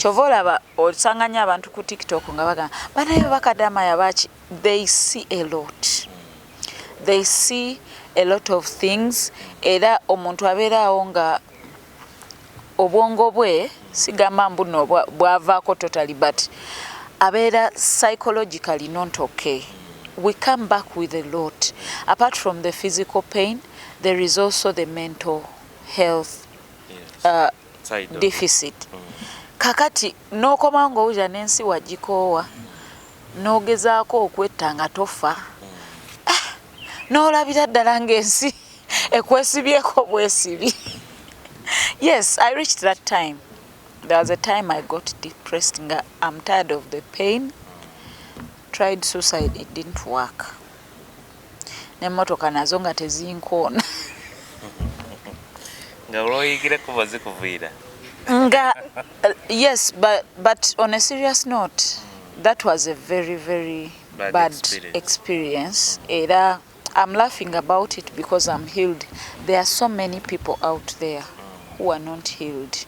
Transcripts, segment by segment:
Chovolaba osanganya abantu ku TikTok nga bagamba banayo Bakadama yabachi. They see a lot. They see a lot of things. Era omuntu abeerawo nga obwongo bwe sigamba mbuno bwavaako totally, but abeera psychologically not okay. We come back with a lot. Apart from the physical pain, there is also the mental health deficit. Kakati n'okoma ng'owuja n'ensi wagikoowa n'ogezaako okwetta nga tofa n'olabira ddala ng'ensi ekwesibyeko bwesibi. Yes, I reached that time. There was a time I got depressed. I'm tired of the pain. Tried suicide, it didn't work. N'emmotoka nazo nga tezinkoona. Yes, but on a serious note, that was a very, very bad experience. Era I'm laughing about it because I'm healed. There are so many people out there who are not healed.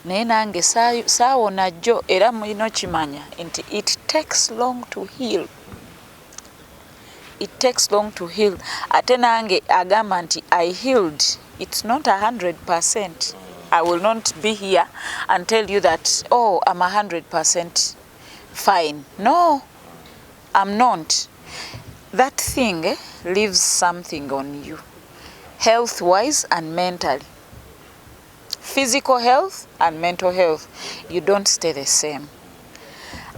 Naye nange saawona jjo era mulina kimanya nti it takes long to heal. It takes long to heal. Ate nange agamba nti I healed. It's not 100%. I will not be here and tell you that, oh, I'm 100% fine. No, I'm not. That thing leaves something on you, health-wise and mentally. Physical health and mental health, you don't stay the same.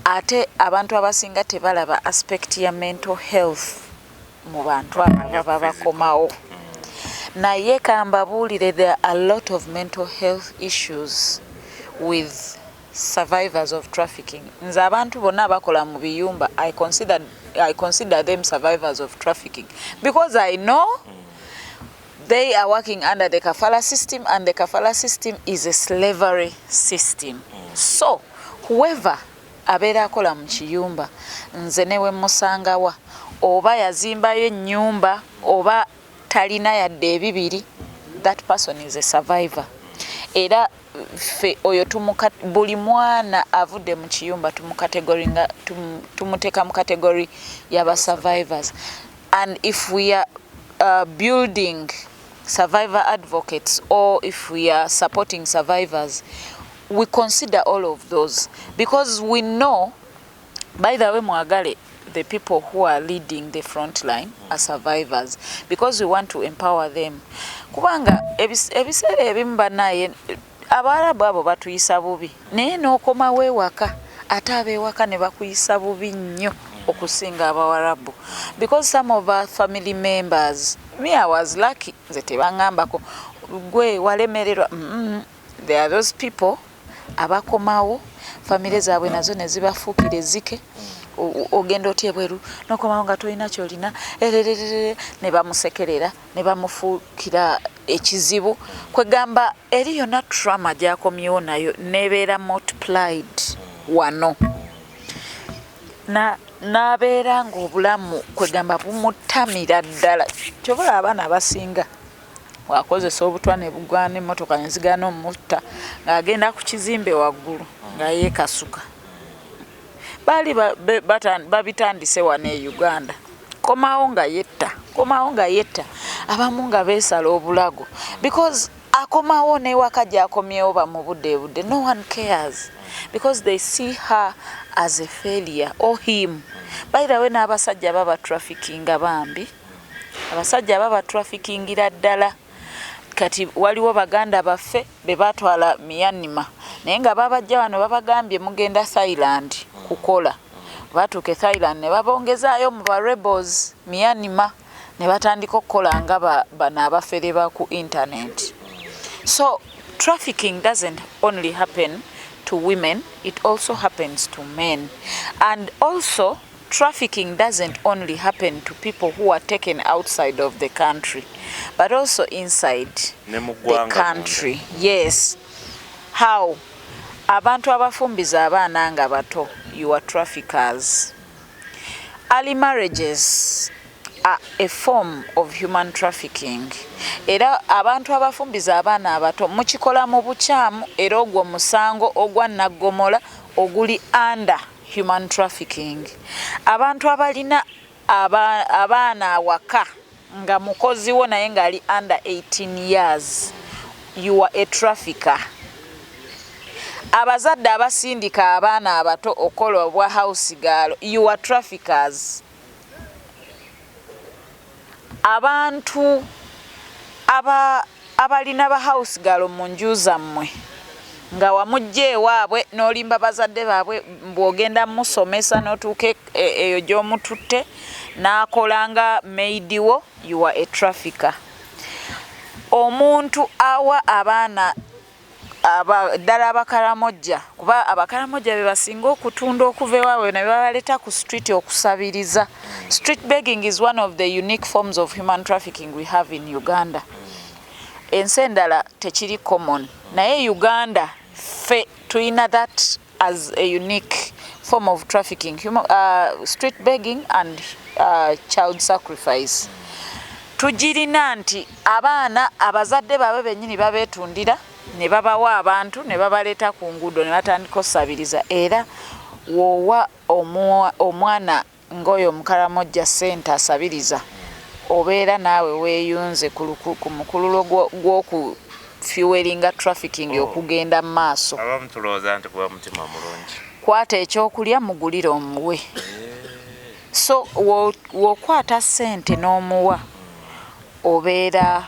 Ate abantu abasinga tebalaba aspect ya mental health mu bantu ababa bakomawo. Naye kambabuulire, there are a lot of mental health issues with survivors of trafficking. Nze abantu bonna abakola mu biyumba, I consider them survivors of trafficking because I know they are working under the kafala system, and the kafala system is a slavery system. So whoever abeera akola mu kiyumba, nze newe musangawa, oba yazimbayo ennyumba oba talina yadde ebibiri, that person is a survivor. Era fe oyo buli mwana avudde mu kiyumba tumuteeka mu category y'aba survivors. And if we are building survivor advocates, or if we are supporting survivors, we consider all of those, because we know, by the way, Mwagale, the people who are leading the front line are survivors, because we want to empower them. Kubanga ebiseera ebimu banaye Abarabu abo batuyisa bubi, naye n'okoma weewaka ate abeewaka ne bakuyisa bubi nnyo okusinga Abawarabu, because some of our family members, me, I was lucky, nze tebangambako gwe walemererwa. There are those people abakomawo family zaabwe nazo ne zibafuukira ezzike, ogenda otya ebweru n'okomawo nga tolina kyolina ne bamusekerera ne bamufuukira ekizibu, kwegamba eri yonna trauma gy'akomyewo nayo nebeera multiplied wano, n'abeera ng'obulamu kwegamba bumutamira ddala. Kyobola abaana abasinga wakozesa obutwa ne bugwana emmotoka ne zigana omutta ng'agenda ku kizimbe waggulu nga yeekasuka. Baali babitandise wano e Uganda, komawo nga yetta, abamu nga beesala obulago, because akomawo n'ewaka gy'akomyewo bamubudde, no one cares, because they see her as a failure, or him. By the way, n'abasajja baba traffickinga bambi, abasajja baba traffickingira ddala. Kati waliwo baganda baffe be batwala Myanmar, naye nga babajja wano babagambye mugenda Thailand kukola. Batuuke Thailand ne babongezaayo mu ba rebels Myanmar ne batandika okukola nga bano abafere ba ku internet. So trafficking doesn't only happen to women, it also happens to men. And also trafficking doesn't only happen to people who are taken outside of the country, but also inside the country. Yes. How? Abantu abafumbiza abaana nga bato, you are traffickers. Early marriages, a form of human trafficking. Era abantu abafumbiza abaana abato mukikola mu bukyamu era ogwo musango ogwa naggomola oguli under human trafficking. Abantu abalina abaana awaka nga mukozi wo naye ng'ali under 18 years, you are a trafficker. Abazadde abasindika abaana abato okola obwa house girl, you are traffickers. Abantu abalina ba house girl mu nju zammwe nga wamujja ewaabwe n'olimba bazadde baabwe bw'ogenda musomesa n'otuuka eyo gy'omututte n'akolanga maid wo, you are a trafficker. Omuntu awa abaana ddala abakaramojja, kuba abakaramojja be basinga okutunda okuva ewaabwe ne babaleeta ku street okusabiriza. Street begging is one of the unique forms of human trafficking we have in Uganda. Ensi endala tekiri common, naye Uganda fe tulina that as a unique form of trafficking, street begging and child sacrifice. Tugirina nti abaana abazadde baabwe bennyini babeetundira ne babawa abantu ne babaleeta ku nguudo ne batandika osabiriza. Era woowa omwana ng'oyo omukaramojja ssente asabiriza, obeera naawe weeyunze ku mukululo gw'okufuelinga trafficking okugenda mu maaso. Abamu tulowooza nti kuba mutima mulungi. Kwata ekyokulya mugulire omuwe. So w'okwata ssente n'omuwa obeera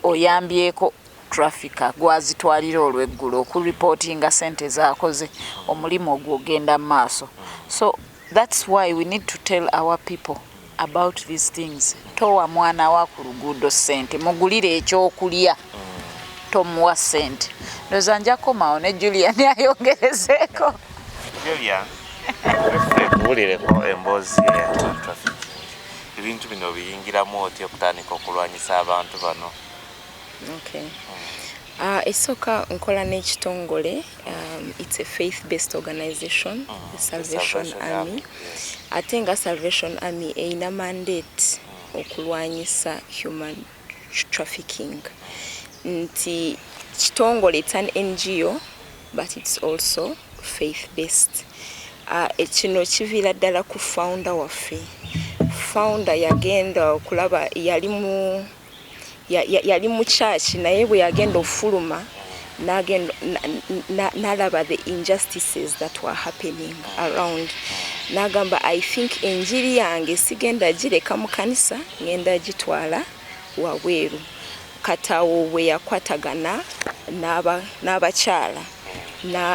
oyambyeko trafficker gwazitwalira olw'eggulu okuripootinga ssente z'akoze, omulimu ogwogenda mu maaso. So that's why we need to tell our people about these things. Towa mwana wa ku luguudo ssente, mugulire ekyokulya, tomuwa ssente. Ndoza nja komawo ne Julian ayongerezeeko. Julian, tuwulireko emboozi ya traffic. Ebintu bino biyingiramu otya okutandika okulwanyisa abantu bano? Okay. Esooka nkola n'ekitongole, it's a faith-based organization, the Salvation Army. Ate nga Salvation Army eyina mandate okulwanyisa human trafficking. Nti kitongole, it's an NGO, but it's also faith-based. Ekino kiviira ddala ku founder waffe. Founder yagenda okulaba yali mu church naye bwe yagenda ofuluma n'alaba the injustices that were happening around. N'agamba, I think enjiri yange sigenda gireka mu kanisa, ngenda gitwala wabweru. Katawo bwe yakwatagana n'abakyala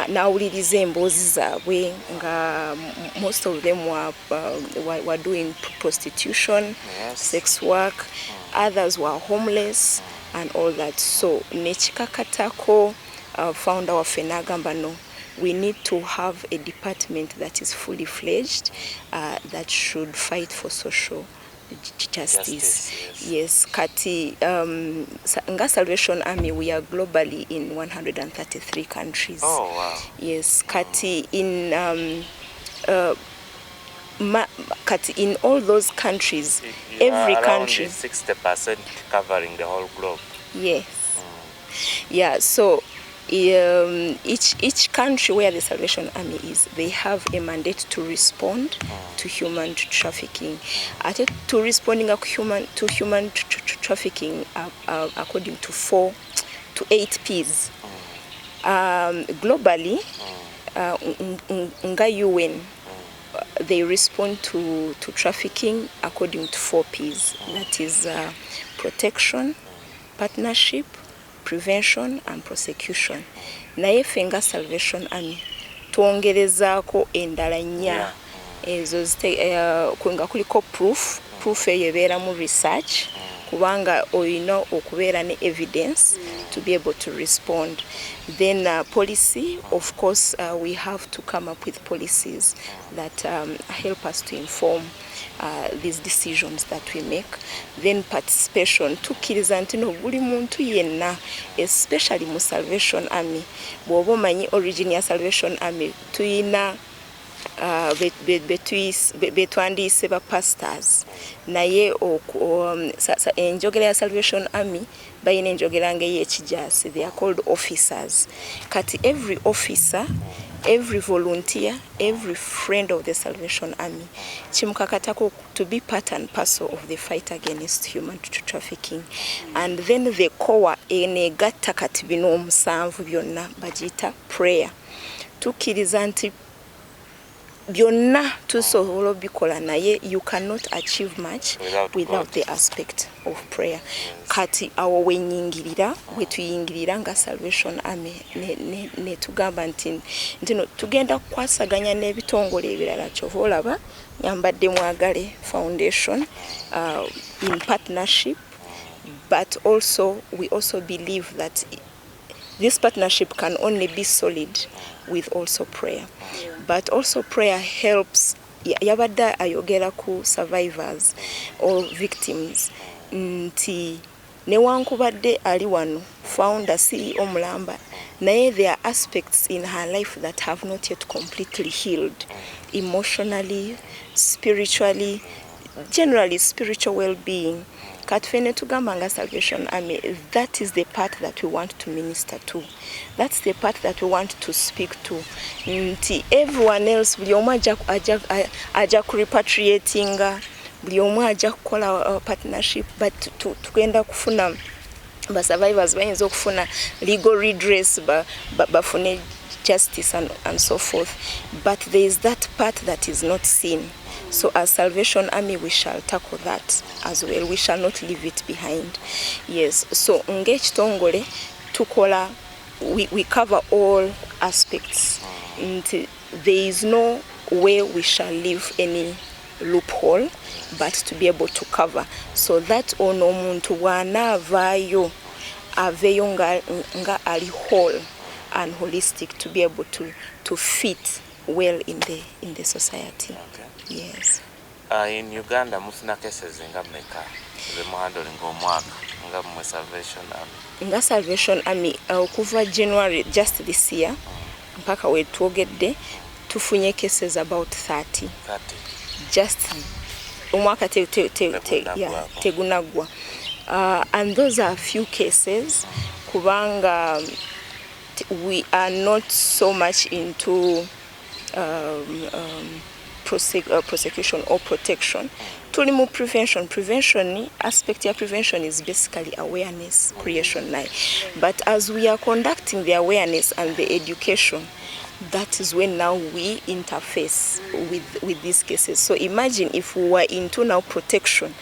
n'awuliriza emboozi zaabwe nga most of them were doing prostitution, sex work, others were homeless and all that. So nekikakatako founder waffe n'agamba, no, we need to have a department that is fully fledged that should fight for social justice. Yes, kati nga Salvation Army, we are globally in 133 countries. Oh wow. Yes, kati in all those countries, every country 60% covering the whole globe. Yes. Yeah, so each country where the Salvation Army is, they have a mandate to respond to human trafficking. To responding to human trafficking according to 4 to 8 P's. Globally, nga UN, they respond to trafficking according to 4 P's. That is protection, partnership, prevention and prosecution. Naye fenga Salvation Army twongerezaako endala nnya ezo kwenga kuliko proof eyo ebeeramu research, kubanga olina okubeera ne evidence to be able to respond. Then policy, of course, we have to come up with policies that help us to inform these decisions that we make. Then participation, tukkiriza nti no buli muntu yenna, especially mu Salvation Army, bw'oba omanyi origin ya Salvation Army, tuyina betwandiise ba pastors naye enjogera ya Salvation Army bayina enjogera ng'ey'ekijaasi, they are called officers. Kati every officer, every volunteer, every friend of the Salvation Army kimukakatako to be part and parcel of the fight against human trafficking. And then the core enegatta kati bino omusanvu byonna bagiyita prayer. Tukkiriza nti byonna tusobola obikola naye you cannot achieve much without the aspect of prayer. Kati awo wenyingirira wetuyingirira nga Salvation Army ne tugamba nti ntino tugenda kukwasaganya n'ebitongole ebirala kyova olaba nyambadde Mwagale Foundation in partnership, but also we also believe that this partnership can only be solid with also prayer. But also prayer helps. Yabadda ayogera ku survivors or victims nti newankubadde ali wano founder CEO mulamba naye there are aspects in her life that have not yet completely healed, emotionally, spiritually, generally spiritual well-being. Katfene tugamba nga Salvation Army, that is the part that we want to minister to. That's the part that we want to speak to. Nti everyone else buli omu aja ku repatriatinga, buli omu aja kukola partnership, but tugenda kufuna ba survivors bayinza okufuna legal redress bafune justice and so forth. But there is that part that is not seen. So as Salvation Army, we shall tackle that as well. We shall not leave it behind. Yes. So ng'ekitongole tukola, we cover all aspects. And there is no way we shall leave any loophole, but to be able to cover. So that ono omuntu wanaavaayo aveyo nga ali whole and holistic, to be able to fit well in the society. Okay. Yes. In Uganda mufuna cases nga mmeka ze muhandling omwaka nga mu Salvation Army? Nga Salvation Army okuva January just this year mpaka we twogedde tufunye cases about 30. Just omwaka tegunagwa. And those are few cases kubanga we are not so much into prosecution or protection. Tuli mu prevention. Aspect of prevention is basically awareness creation. But as we are conducting the awareness and the education, that is when now we interface with these cases. So imagine if we were into now protection,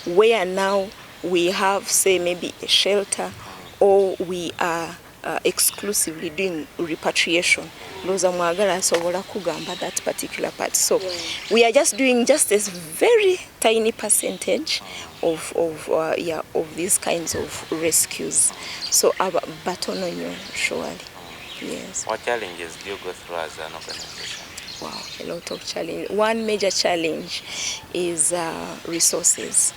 where now we have, say, maybe a shelter, or we are exclusively doing repatriation. Loza Mwagala sobola kugamba that particular part. So we are just doing just a very tiny percentage of these kinds of rescues. So our baton on you, surely. Yes. What challenges do you go through as an organization? Wow, a lot of challenge. One major challenge is resources.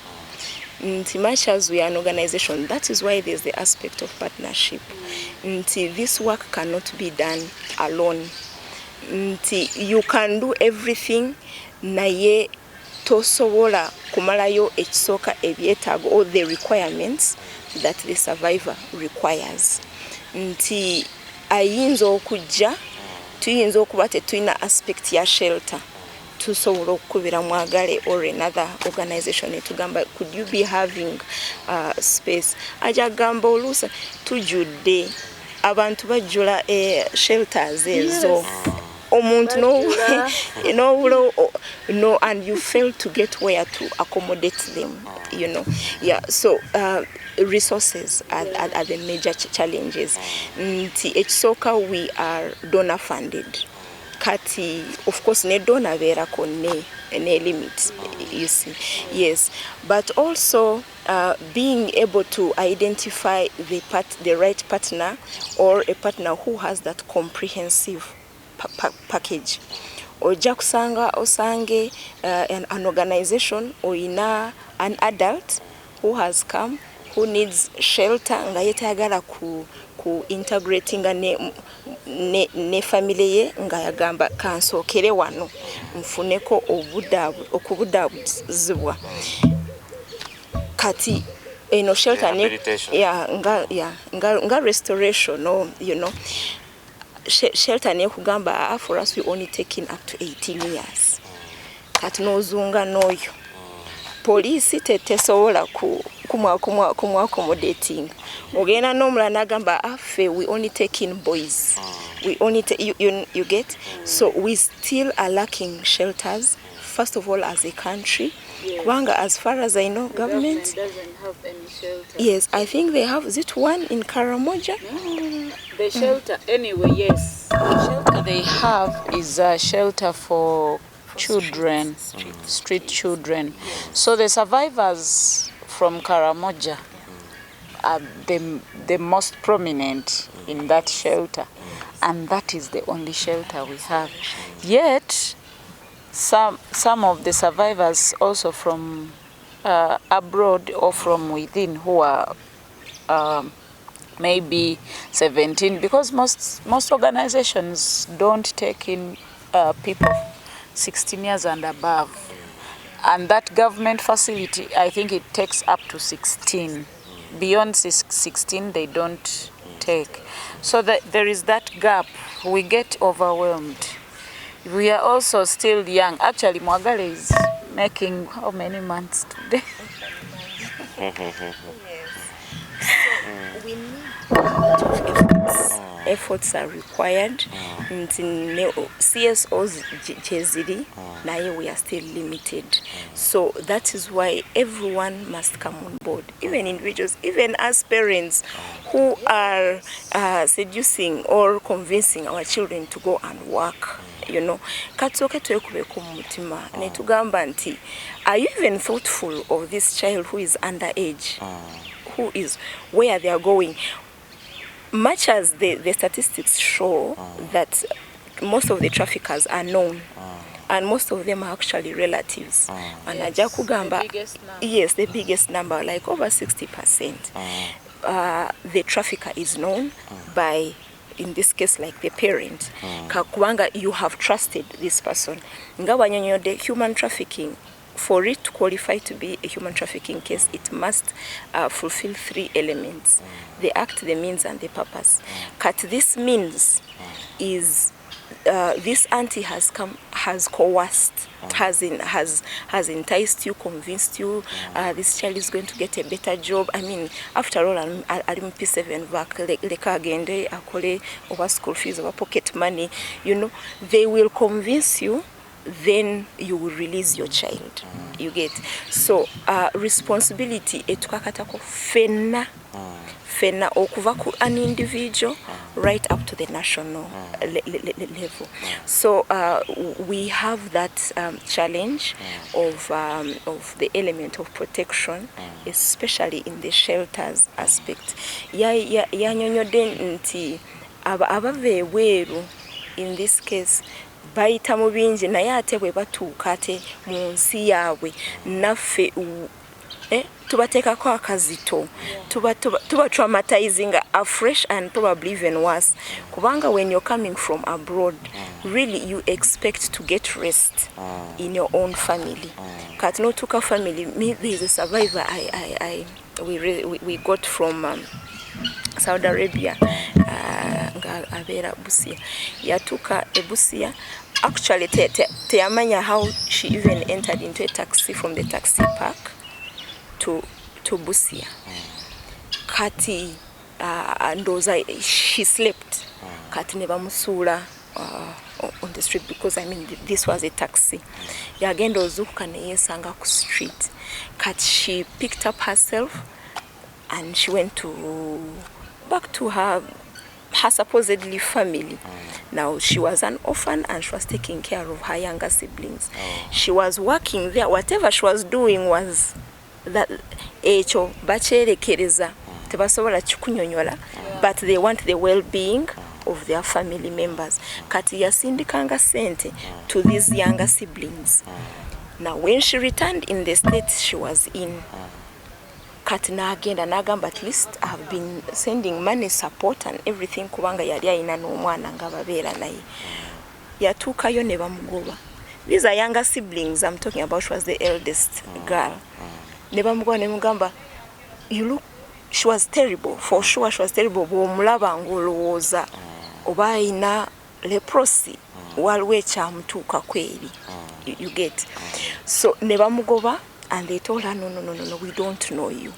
Much as we are an organization, that is why there's the aspect of partnership. This work cannot be done alone. You can do everything, naye tosobola kumalayo ekisoka ebyetaago or the requirements that the survivor requires. Ayinza okujja, tuyinza okuba tetulina aspect ya shelter. Tusobola okubira Mwagale or another organization etugamba, could you be having space? Aja gamba oluusa tujudde abantu bajjula shelters ezo. Omuntu no, and you fail to get where to accommodate them, you know. Yeah, so resources are the major challenges. Ekisoka, we are donor funded. Kati, of course, ne donor verako ne limits, you see. Yes, but also being able to identify the right partner, or a partner who has that comprehensive package. Ojja kusanga osange an organization oyina an adult who has come, who needs shelter nga yetagala ku integrating ne family ye nga yagamba kansookere wano nfuneko okubudaabuzibwa kati eno shelter ne nga restoration or shelter ne kugamba for us we only taking up to 18 years kati nozunga noyo police tesobola kumwacommodating ogenda nomula nagamba affe we only taking boys we only you get so we still are lacking shelters first of all as a country. Kubanga, as far as I know, government doesn't have any shelter. Yes, I think they have. Is it one in Karamoja? No. The shelter, anyway, yes. The shelter they have is a shelter for children, street children. So the survivors from Karamoja are the most prominent in that shelter, and that is the only shelter we have. Yet, some of the survivors also from abroad or from within who are maybe 17, because most organizations don't take in people 16 years and above, and that government facility, I think it takes up to 16. Beyond 16 they don't take, so that there is that gap. We get overwhelmed. We are also still young. Actually, Mwagale is making how many months today? Yes. So we need a lot of efforts. Efforts are required. CSOs jeziri, naye we are still limited. So that is why everyone must come on board, even individuals, even as parents who are seducing or convincing our children to go and work. Katsoke twekubeko mutima ne tugamba nti, are you even thoughtful of this child who is underage, who is where they are going? Much as the statistics show that most of the traffickers are known, and most of them are actually relatives. And Aja kugamba, yes, the biggest number, like over 60%. The trafficker is known by, in this case, like the parent. Kakwanga, you have trusted this person. Ngawa the human trafficking, for it to qualify to be a human trafficking case, it must fulfill 3 elements: the act, the means, and the purpose. Kat this means is this auntie has coerced, has enticed you, convinced you, this child is going to get a better job. I mean, after all, I'm P7 back, leka agende akole over school fees, over pocket money. They will convince you, then you will release your child. You get? So responsibility etukakatako fena okuva ku an individual right up to the national level. So we have that challenge of the element of protection, especially in the shelters aspect. Yanyonyode nti abave weru in this case bayita mu bingi naye ate bwe batuuka ate mu nsi yaabwe naffe tubateekako akazito, tuba traumatizing afresh and probably even worse. Kubanga when you're coming from abroad, really you expect to get rest in your own family. Kati no tuka family, me there is a survivor we got from Saudi Arabia, Avera Busia. Yatuka Busia. Actually, Teamanya how she even entered into a taxi from the taxi park to Busia. Kati ndoza she slept. Kati neba musula on the street, because I mean this was a taxi. Yagendo zuka ne yesanga ku street. Kati she picked up herself and she went back to her supposedly family. Now she was an orphan and she was taking care of her younger siblings. She was working there. Whatever she was doing was that echo bacherekereza tebasobola chikunyonyola, but they want the well-being of their family members. Kati yasindikanga sente to these younger siblings. Now when she returned in the state she was in, kati n'agenda n'agamba at least I've been sending money support and everything kubanga yali ayina n'omwana nga babeera naye. Yatuukayo ne bamugoba. These are younger siblings I'm talking about. She was the eldest girl. Ne bamugoba ne mugamba, you look, she was terrible, for sure she was terrible. Bw'omulaba ng'olowooza oba ayina leprosy waliwo ekyamutuuka kweri. You get. So ne bamugoba and they told her, no, we don't know you.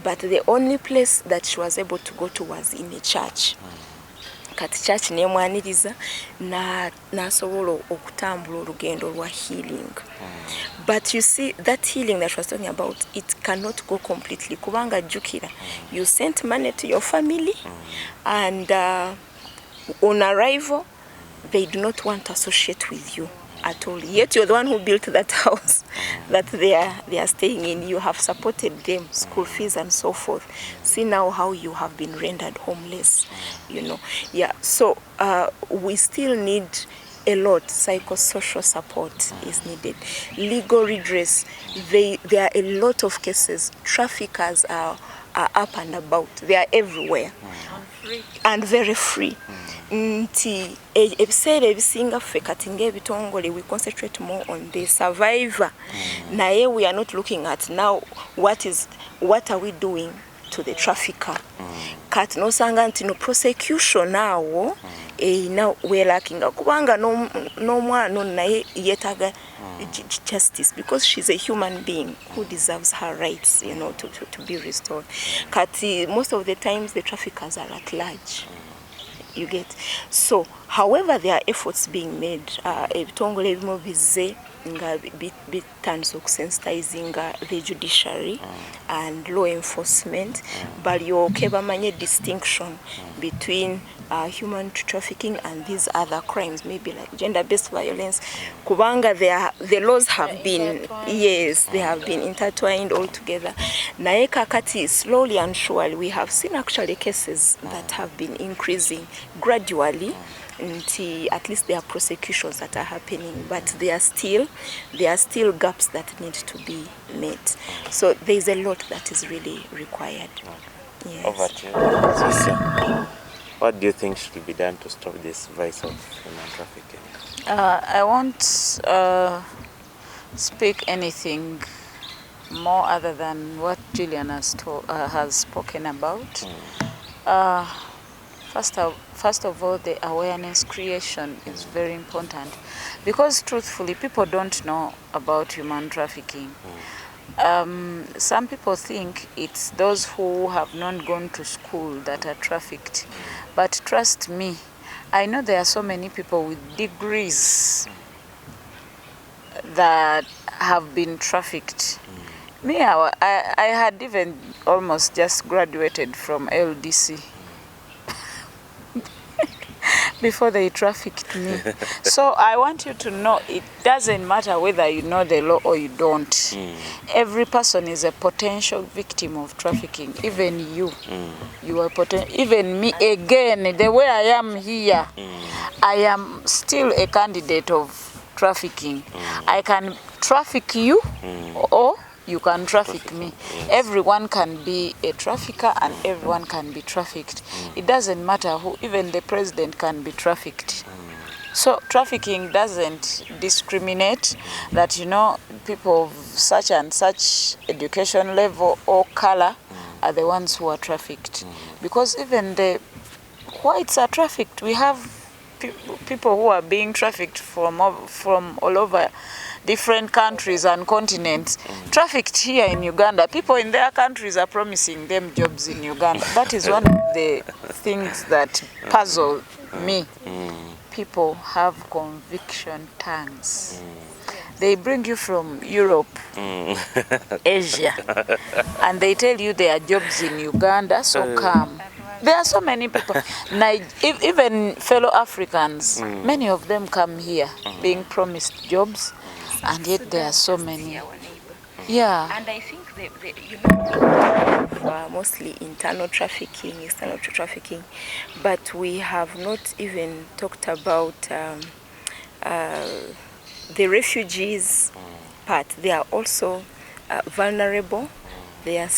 But the only place that she was able to go to was in a church. Kati church nemwaniriza nasobola okutambula olugendo lwa healing. But you see, that healing that she was talking about, it cannot go completely. Kubanga jukira, you sent money to your family and on arrival, they do not want to associate with you at all. Yet you're the one who built that house that they are staying in. You have supported them, school fees and so forth. See now how you have been rendered homeless, you know. Yeah, so we still need a lot. Psychosocial support is needed. Legal redress. There are a lot of cases. Traffickers are up and about. They are everywhere. And very free. Nti ebiseera ebisinga ffe kati ng'ebitongole we concentrate more on the survivor. Naye we are not looking at now what are we doing to the trafficker. Kati nosanga nti no prosecution awo now we're lacking kubanga n'omwana naye yetaga justice because she's a human being who deserves her rights, you know, to be restored. Kati most of the times the traffickers are at large. You get. So however there are efforts being made, ebitongole ebimu bizze nga bitandise okusensitizinga the judiciary and law enforcement balyoke bamanye distinction between human trafficking and these other crimes, maybe like gender-based violence. Kubanga the laws have been, yes, they have been intertwined all together. Naye kakati, slowly and surely, we have seen actually cases that have been increasing gradually. Until at least there are prosecutions that are happening, but there are still gaps that need to be met. So there is a lot that is really required. Yes. Over to you, Sister. What do you think should be done to stop this vice of human trafficking? I won't speak anything more other than what Julian has spoken about. First of all, the awareness creation is very important because truthfully, people don't know about human trafficking. Some people think it's those who have not gone to school that are trafficked. But trust me, I know there are so many people with degrees that have been trafficked. Me, I had even almost just graduated from LDC before they trafficked me. So I want you to know it doesn't matter whether you know the law or you don't. Every person is a potential victim of trafficking. Even you. You are even me again, the way I am here, I am still a candidate of trafficking. I can traffic you or you can traffic me. Everyone can be a trafficker and everyone can be trafficked. It doesn't matter who, even the president can be trafficked. So trafficking doesn't discriminate that, you know, people of such and such education level or color are the ones who are trafficked. Because even the whites are trafficked. We have people who are being trafficked from all over different countries and continents, trafficked here in Uganda. People in their countries are promising them jobs in Uganda. That is one of the things that puzzle me. People have conviction tongues. They bring you from Europe, Asia, and they tell you there are jobs in Uganda, so come. There are so many people. Even fellow Africans, many of them come here being promised jobs, and yet there are so many. Yeah. And I think you know, mostly internal trafficking, external trafficking, but we have not even talked about the refugees part. They are also vulnerable. They are